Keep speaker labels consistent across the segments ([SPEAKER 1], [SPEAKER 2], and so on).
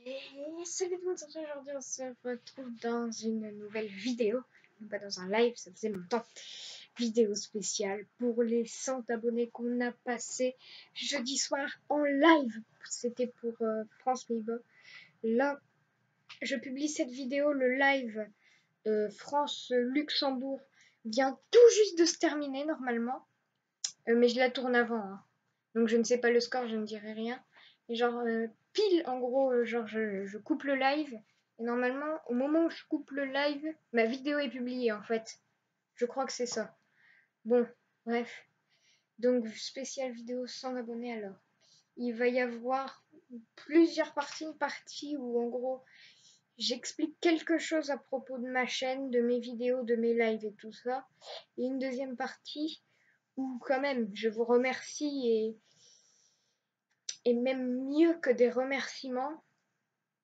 [SPEAKER 1] Et salut tout le monde, aujourd'hui on se retrouve dans une nouvelle vidéo, non pas dans un live, ça faisait longtemps. Vidéo spéciale pour les 100 abonnés qu'on a passé jeudi soir en live. C'était pour France Pays-Bas. Là, je publie cette vidéo, le live France-Luxembourg vient tout juste de se terminer normalement. Mais je la tourne avant, hein. Donc je ne sais pas le score, je ne dirai rien. Et genre, pile en gros, genre je coupe le live. Et normalement, au moment où je coupe le live, ma vidéo est publiée en fait. Je crois que c'est ça. Bon, bref. Donc spéciale vidéo 100 abonnés alors. Il va y avoir plusieurs parties. Une partie où en gros, j'explique quelque chose à propos de ma chaîne, de mes vidéos, de mes lives et tout ça. Et une deuxième partie où quand même, je vous remercie et même mieux que des remerciements,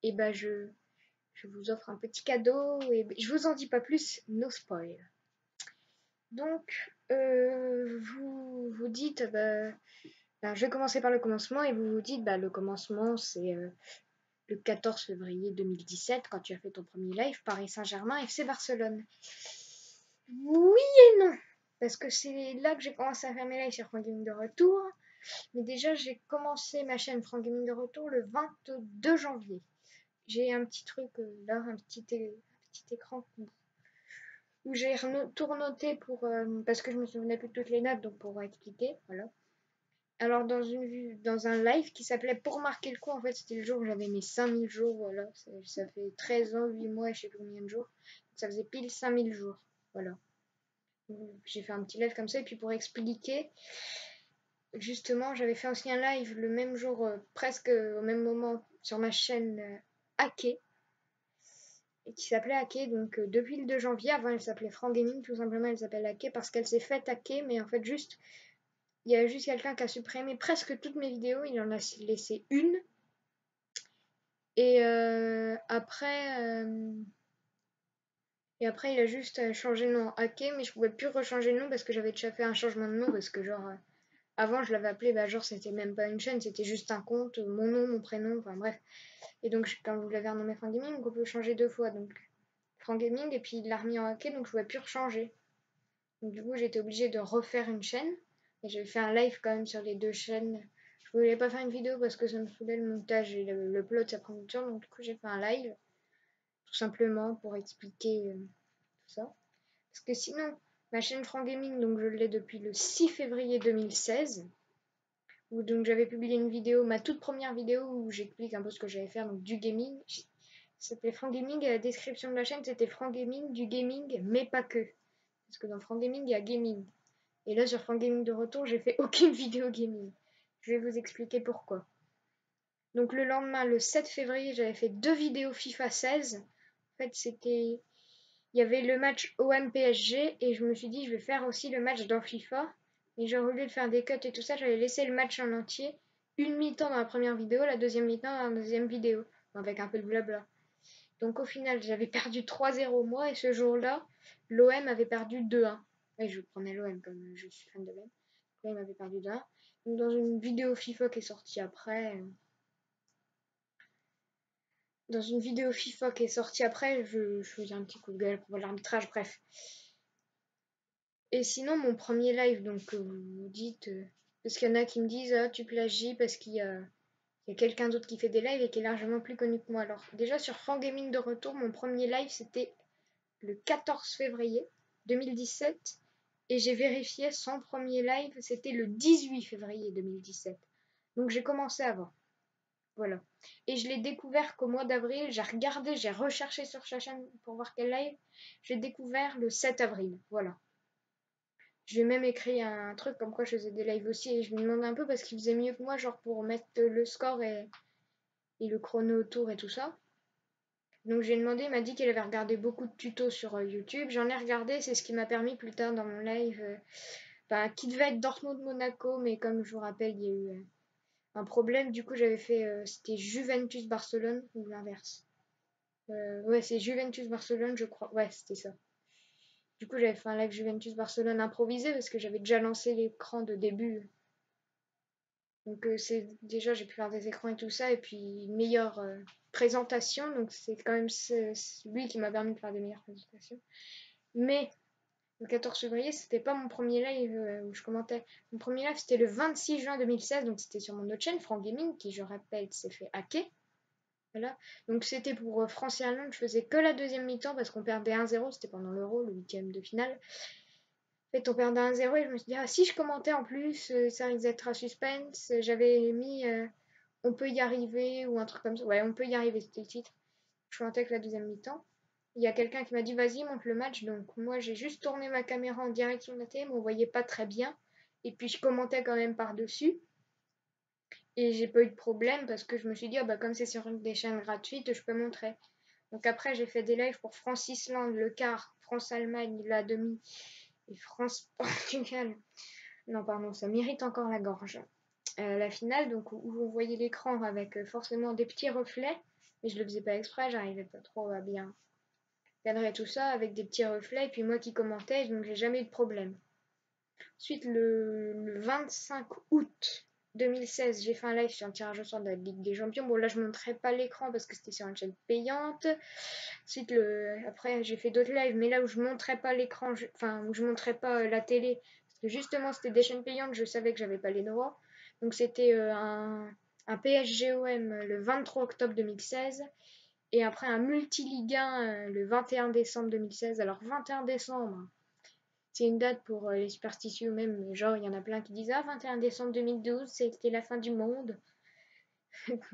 [SPEAKER 1] et ben je vous offre un petit cadeau et je vous en dis pas plus, no spoil. Donc vous vous dites je vais commencer par le commencement et vous vous dites le commencement c'est le 14 février 2017 quand tu as fait ton premier live Paris Saint-Germain FC Barcelone. Oui et non, parce que c'est là que j'ai commencé à faire mes lives sur Franck Gaming de retour. Mais déjà, j'ai commencé ma chaîne Franck Gaming de retour le 22 janvier. J'ai un petit truc là, un petit écran où j'ai tout renoté pour, parce que je me souvenais plus de toutes les notes, donc pour expliquer. Voilà. Alors, dans un live qui s'appelait Pour marquer le coup, en fait, c'était le jour où j'avais mes 5000 jours. Voilà. Ça fait 13 ans, 8 mois, je sais plus combien de jours. Donc, ça faisait pile 5000 jours. Voilà. J'ai fait un petit live comme ça, et puis pour expliquer. Justement, j'avais fait aussi un live le même jour, presque au même moment, sur ma chaîne Hacké, et qui s'appelait Hacké, donc depuis le 2 janvier. Avant, elle s'appelait Franck Gaming, tout simplement, elle s'appelle Hacké parce qu'elle s'est faite hacker, mais en fait, juste, il y a juste quelqu'un qui a supprimé presque toutes mes vidéos, il en a laissé une, et après, il a juste changé le nom en Hacké, mais je pouvais plus rechanger le nom parce que j'avais déjà fait un changement de nom, parce que genre. Avant, je l'avais appelé, genre, c'était même pas une chaîne, c'était juste un compte, mon nom, mon prénom, enfin bref. Et donc, quand vous l'avez renommé Franck Gaming, on peut changer 2 fois. Donc, Franck Gaming, et puis il l'a remis en hacké, donc je pouvais plus rechanger. Donc, du coup, j'étais obligée de refaire une chaîne. Et j'ai fait un live quand même sur les 2 chaînes. Je voulais pas faire une vidéo parce que ça me saoulait le montage et le plot, ça prend du temps. Donc, du coup, j'ai fait un live, tout simplement pour expliquer tout ça. Parce que sinon, ma chaîne Franck Gaming, donc je l'ai depuis le 6 février 2016. Où donc j'avais publié une vidéo, ma toute première vidéo où j'explique un peu ce que j'allais faire, donc du gaming. Ça s'appelait Franck Gaming et la description de la chaîne c'était Franck Gaming, du gaming, mais pas que. Parce que dans Franck Gaming il y a gaming. Et là sur Franck Gaming de retour j'ai fait aucune vidéo gaming. Je vais vous expliquer pourquoi. Donc le lendemain, le 7 février, j'avais fait 2 vidéos FIFA 16. En fait c'était... Il y avait le match OM-PSG et je me suis dit je vais faire aussi le match dans FIFA. Et genre, au lieu de faire des cuts et tout ça, j'avais laissé le match en entier. Une mi-temps dans la première vidéo, la deuxième mi-temps dans la deuxième vidéo. Avec un peu de blabla. Donc au final, j'avais perdu 3-0 moi. Et ce jour-là, l'OM avait perdu 2-1. Et je prenais l'OM comme je suis fan de l'OM. L'OM avait perdu 2-1. Donc dans une vidéo FIFA qui est sortie après... je faisais un petit coup de gueule pour l'arbitrage, bref. Et sinon, mon premier live, donc vous dites... parce qu'il y en a qui me disent, ah, tu plagies parce qu'il y a quelqu'un d'autre qui fait des lives et qui est largement plus connu que moi. Alors, déjà, sur Franck Gaming de retour, mon premier live, c'était le 14 février 2017. Et j'ai vérifié, son premier live, c'était le 18 février 2017. Donc, j'ai commencé avant. Voilà. Et je l'ai découvert qu'au mois d'avril, j'ai regardé, j'ai recherché sur sa chaîne pour voir quel live. J'ai découvert le 7 avril. Voilà. J'ai même écrit un truc comme quoi je faisais des lives aussi et je me demandais un peu parce qu'il faisait mieux que moi, genre pour mettre le score et le chrono autour et tout ça. Donc j'ai demandé, il m'a dit qu'il avait regardé beaucoup de tutos sur YouTube. J'en ai regardé, c'est ce qui m'a permis plus tard dans mon live, qui devait être Dortmund-Monaco, mais comme je vous rappelle, il y a eu un problème. Du coup, j'avais fait, c'était Juventus-Barcelone ou l'inverse. Ouais, c'est Juventus-Barcelone, je crois. Ouais, c'était ça. Du coup, j'avais fait un live Juventus-Barcelone improvisé parce que j'avais déjà lancé l'écran de début. Donc c'est déjà j'ai pu faire des écrans et tout ça et puis une meilleure présentation. Donc c'est quand même lui qui m'a permis de faire des meilleures présentations. Mais le 14 février, c'était pas mon premier live où je commentais. Mon premier live, c'était le 26 juin 2016, donc c'était sur mon autre chaîne, Franck Gaming, qui, je rappelle, s'est fait hacker. Voilà. Donc c'était pour France et Irlande, je faisais que la deuxième mi-temps parce qu'on perdait 1-0, c'était pendant l'Euro, le 8ème de finale. En fait, on perdait 1-0 et je me suis dit, ah, si je commentais en plus, ça risque d'être un suspense. J'avais mis on peut y arriver ou un truc comme ça. Ouais, on peut y arriver, c'était le titre. Je commentais que la deuxième mi-temps. Il y a quelqu'un qui m'a dit vas-y monte le match, donc moi j'ai juste tourné ma caméra en direction de la télé, mais on voyait pas très bien, et puis je commentais quand même par-dessus, et j'ai pas eu de problème parce que je me suis dit ah bah comme c'est sur une des chaînes gratuites, je peux montrer. Donc après j'ai fait des lives pour France-Islande, le quart, France-Allemagne, la demi, et France-Portugal. Non pardon, ça m'irrite encore la gorge. La finale, donc où on voyait l'écran avec forcément des petits reflets, mais je le faisais pas exprès, j'arrivais pas trop à bien cadrer tout ça avec des petits reflets, et puis moi qui commentais, donc j'ai jamais eu de problème. Ensuite, le 25 août 2016, j'ai fait un live sur un tirage au sort de la Ligue des Champions. Bon, là, je ne montrais pas l'écran parce que c'était sur une chaîne payante. Ensuite, après, j'ai fait d'autres lives, mais là où je ne montrais pas l'écran, enfin, où je ne montrais pas la télé, parce que justement, c'était des chaînes payantes, je savais que j'avais pas les droits. Donc, c'était un PSG-OM le 23 octobre 2016 et après un multi-Ligue 1 le 21 décembre 2016. Alors 21 décembre, c'est une date pour les superstitieux même, genre il y en a plein qui disent ah 21 décembre 2012 c'était la fin du monde.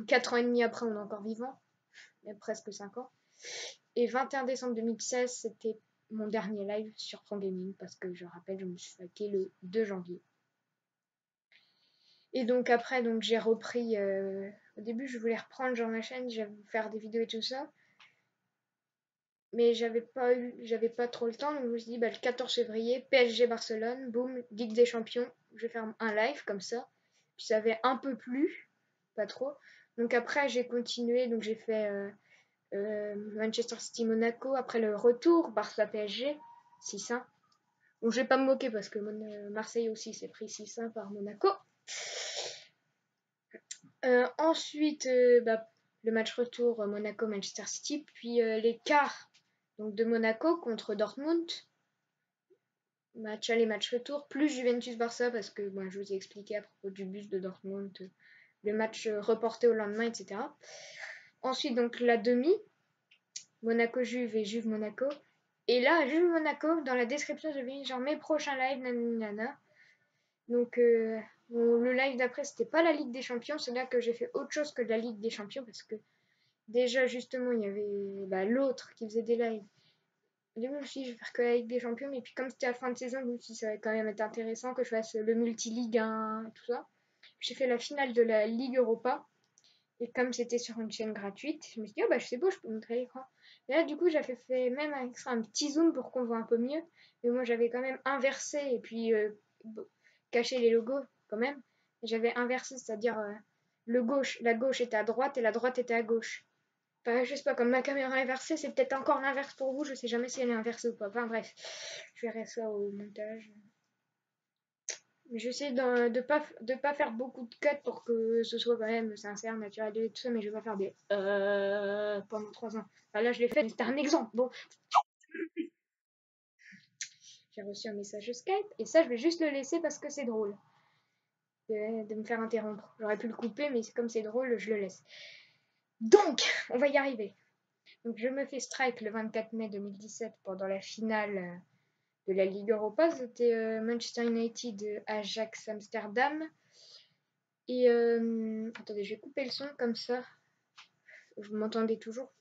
[SPEAKER 1] 4 ans et demi après on est encore vivant, mais presque 5 ans. Et 21 décembre 2016 c'était mon dernier live sur Franck Gaming parce que je rappelle je me suis hacké le 2 janvier. Et donc après donc j'ai repris, au début je voulais reprendre genre ma chaîne, j'allais faire des vidéos et tout ça. Mais j'avais pas trop le temps, donc je me suis dit, bah, le 14 février, PSG Barcelone, boum, Ligue des Champions, je vais faire un live comme ça. Puis ça avait un peu plu, pas trop. Donc après, j'ai continué, donc j'ai fait Manchester City Monaco, après le retour, Barça PSG, 6-1. Bon, je vais pas me moquer parce que Marseille aussi s'est pris 6-1 par Monaco. Ensuite, bah, le match retour Monaco-Manchester City, puis les quarts donc, de Monaco contre Dortmund. Match aller, match retour, plus Juventus-Barça, parce que moi, je vous ai expliqué à propos du bus de Dortmund, le match reporté au lendemain, etc. Ensuite, donc la demi, Monaco-Juve et Juve-Monaco. Et là, Juve-Monaco, dans la description, j'avais mis genre mes prochains lives, nanana. Donc, bon, le live d'après, c'était pas la Ligue des Champions, c'est là que j'ai fait autre chose que la Ligue des Champions, parce que déjà, justement, il y avait l'autre qui faisait des lives. Au début, je me suis dit, je vais faire que la Ligue des Champions, mais puis comme c'était la fin de saison, je me suis dit, ça va quand même être intéressant que je fasse le multi-ligue 1, tout ça. J'ai fait la finale de la Ligue Europa, et comme c'était sur une chaîne gratuite, je me suis dit, oh bah c'est beau, je peux montrer l'écran. Et là, du coup, j'avais fait même un petit zoom pour qu'on voit un peu mieux, mais moi j'avais quand même inversé, et puis caché les logos quand même. J'avais inversé, c'est-à-dire la gauche était à droite et la droite était à gauche. Enfin, je sais pas, comme ma caméra est inversée, c'est peut-être encore l'inverse pour vous, je sais jamais si elle est inversée ou pas. Enfin bref, je verrai ça au montage. Mais j'essaie de pas faire beaucoup de cuts pour que ce soit quand même sincère, naturel et tout ça, mais je vais pas faire des pendant 3 ans. Enfin, là je l'ai fait, mais c'était un exemple. Bon, j'ai reçu un message Skype et ça je vais juste le laisser parce que c'est drôle de me faire interrompre. J'aurais pu le couper, mais comme c'est drôle, je le laisse. Donc, on va y arriver. Donc je me fais strike le 24 mai 2017 pendant la finale de la Ligue Europa. C'était Manchester United, Ajax Amsterdam. Et attendez, je vais couper le son comme ça. Vous m'entendez toujours?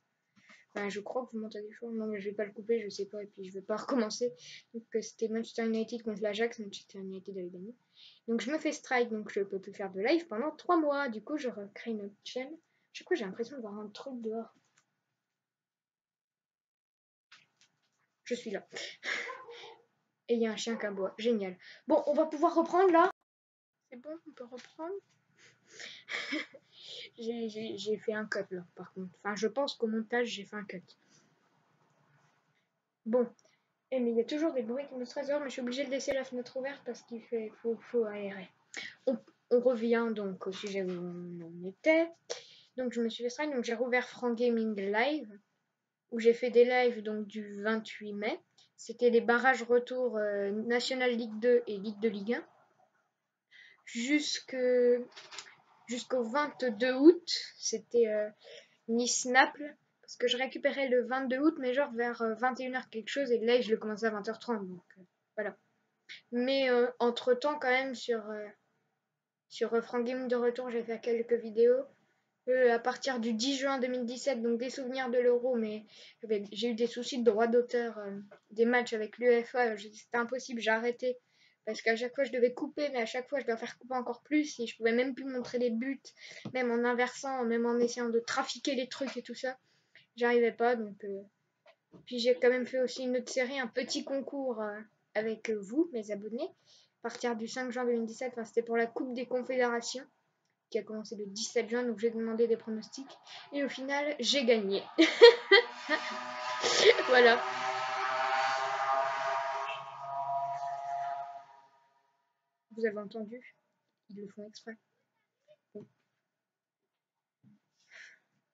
[SPEAKER 1] Enfin, je crois que vous m'entendez toujours. Non, mais je vais pas le couper, je sais pas. Et puis je vais pas recommencer. Donc c'était Manchester United contre l'Ajax. Manchester United avait gagné. Donc je me fais strike, donc je peux plus faire de live pendant 3 mois. Du coup, je recrée une autre chaîne. Je sais quoi, j'ai l'impression de voir un truc dehors. Je suis là. Et il y a un chien qui aboie. Génial. Bon, on va pouvoir reprendre là. C'est bon, on peut reprendre. J'ai fait un cut là, par contre. Enfin, je pense qu'au montage, j'ai fait un cut. Bon. Mais il y a toujours des bruits qui me stressent, mais je suis obligée de laisser la fenêtre ouverte parce qu'il faut aérer. on revient donc au sujet où on en était. Donc je me suis fait strike, donc j'ai rouvert Franck Gaming Live, où j'ai fait des lives donc du 28 mai. C'était les barrages retour National Ligue 2 et Ligue 2 Ligue 1. Jusqu'au 22 août, c'était Nice-Naples, parce que je récupérais le 22 août, mais genre vers 21h quelque chose, et le live je le commençais à 20h30, donc voilà. Mais entre-temps quand même sur Franck Gaming de retour, j'ai fait quelques vidéos. À partir du 10 juin 2017, donc des souvenirs de l'Euro, mais j'ai eu des soucis de droit d'auteur des matchs avec l'UEFA, c'était impossible, j'ai arrêté. Parce qu'à chaque fois je devais couper, mais à chaque fois je dois faire couper encore plus, et je pouvais même plus montrer les buts, même en inversant, même en essayant de trafiquer les trucs et tout ça. J'arrivais pas, donc... Puis j'ai quand même fait aussi une autre série, un petit concours avec vous, mes abonnés, à partir du 5 juin 2017, enfin, c'était pour la Coupe des Confédérations qui a commencé le 17 juin, donc j'ai demandé des pronostics. Et au final, j'ai gagné. Voilà. Vous avez entendu? Ils le font exprès. Bon.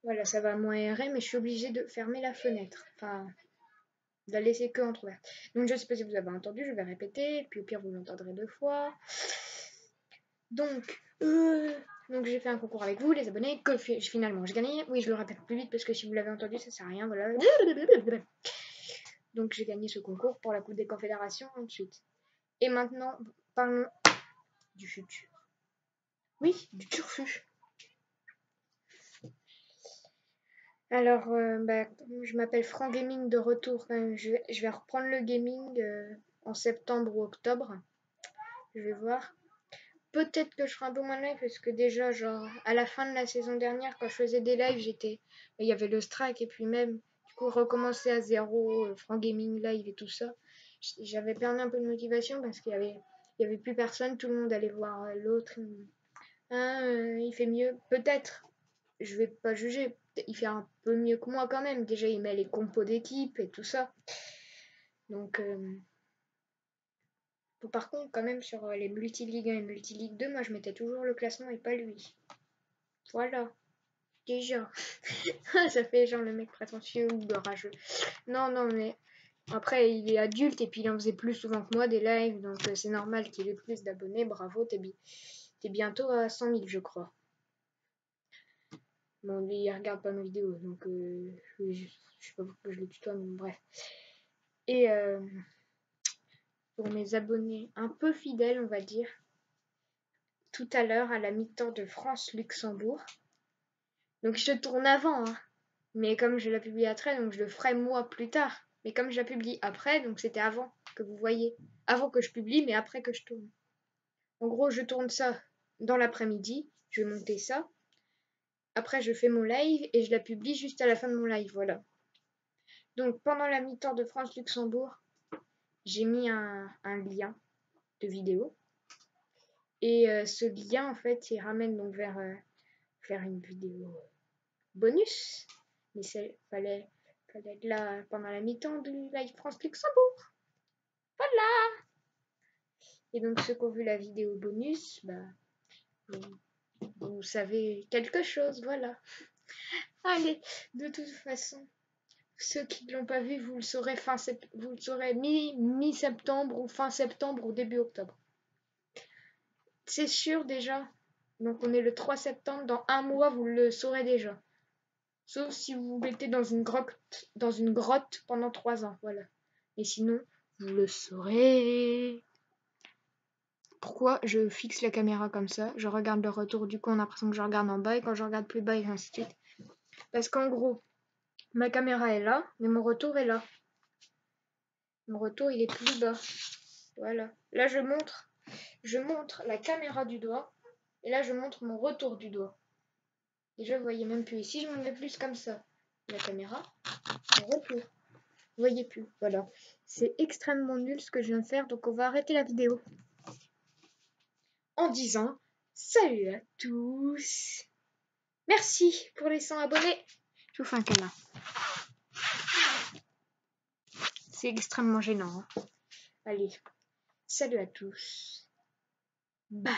[SPEAKER 1] Voilà, ça va moins errer, mais je suis obligée de fermer la fenêtre. Enfin, de la laisser que entrouverte. Donc je sais pas si vous avez entendu, je vais répéter, puis au pire vous l'entendrez 2 fois. Donc j'ai fait un concours avec vous, les abonnés, que finalement j'ai gagné. Oui, je le répète plus vite parce que si vous l'avez entendu, ça sert à rien, voilà. Donc j'ai gagné ce concours pour la Coupe des Confédérations ensuite. Et maintenant, parlons du futur. Oui, du turfu. Alors, je m'appelle Franck Gaming de retour. Je vais reprendre le gaming en septembre ou octobre. Je vais voir. Peut-être que je ferai un peu moins de live parce que déjà, genre, à la fin de la saison dernière, quand je faisais des lives, il y avait le strike et puis même, du coup, recommencer à zéro, Franck Gaming live et tout ça. J'avais perdu un peu de motivation parce qu'il y avait plus personne, tout le monde allait voir l'autre. Il fait mieux. Peut-être, je vais pas juger, il fait un peu mieux que moi quand même. Déjà, il met les compos d'équipe et tout ça. Donc, par contre, quand même, sur les multi-ligue 1 et multi-ligue 2, moi je mettais toujours le classement et pas lui. Voilà, déjà. Ça fait genre le mec prétentieux ou le rageux. Non, non, mais après, il est adulte et puis il en faisait plus souvent que moi des lives, donc c'est normal qu'il ait plus d'abonnés. Bravo, t'es bientôt à 100 000, je crois. Bon, lui, il regarde pas mes vidéos, donc je sais pas pourquoi je le tutoie, mais bref. Et pour mes abonnés un peu fidèles, on va dire, tout à l'heure, à la mi-temps de France-Luxembourg. Donc je tourne avant, hein. Mais comme je la publie après, donc je le ferai moi plus tard. Mais comme je la publie après, donc c'était avant que vous voyez. Avant que je publie, mais après que je tourne. En gros, je tourne ça dans l'après-midi. Je vais monter ça. Après, je fais mon live et je la publie juste à la fin de mon live. Voilà. Donc pendant la mi-temps de France-Luxembourg, j'ai mis un lien de vidéo. Et ce lien, en fait, il ramène donc vers une vidéo bonus. Mais il fallait être là pendant la mi-temps du live France-Luxembourg. Voilà. Et donc ceux qui ont vu la vidéo bonus, vous savez quelque chose, voilà. Allez, de toute façon, ceux qui ne l'ont pas vu, vous le saurez mi-septembre ou fin septembre ou début octobre. C'est sûr déjà. Donc on est le 3 septembre, dans un mois vous le saurez déjà. Sauf si vous mettez dans une grotte pendant 3 ans, voilà. Et sinon, vous le saurez. Pourquoi je fixe la caméra comme ça? Je regarde le retour, du coup on a l'impression que je regarde en bas et quand je regarde plus bas et ainsi de suite. Parce qu'en gros, ma caméra est là, mais mon retour est là. Mon retour il est plus bas. Voilà. Là je montre la caméra du doigt et là je montre mon retour du doigt. Déjà vous voyez même plus. Ici je me mets plus comme ça. La caméra, mon retour. Vous voyez plus. Voilà. C'est extrêmement nul ce que je viens de faire, donc on va arrêter la vidéo. En disant salut à tous. Merci pour les 100 abonnés. Je vous fais un câlin. C'est extrêmement gênant. Hein. Allez, salut à tous. Bye.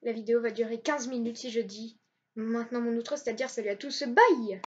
[SPEAKER 1] la vidéo va durer 15 minutes si je dis maintenant mon outro, c'est-à-dire salut à tous, bye!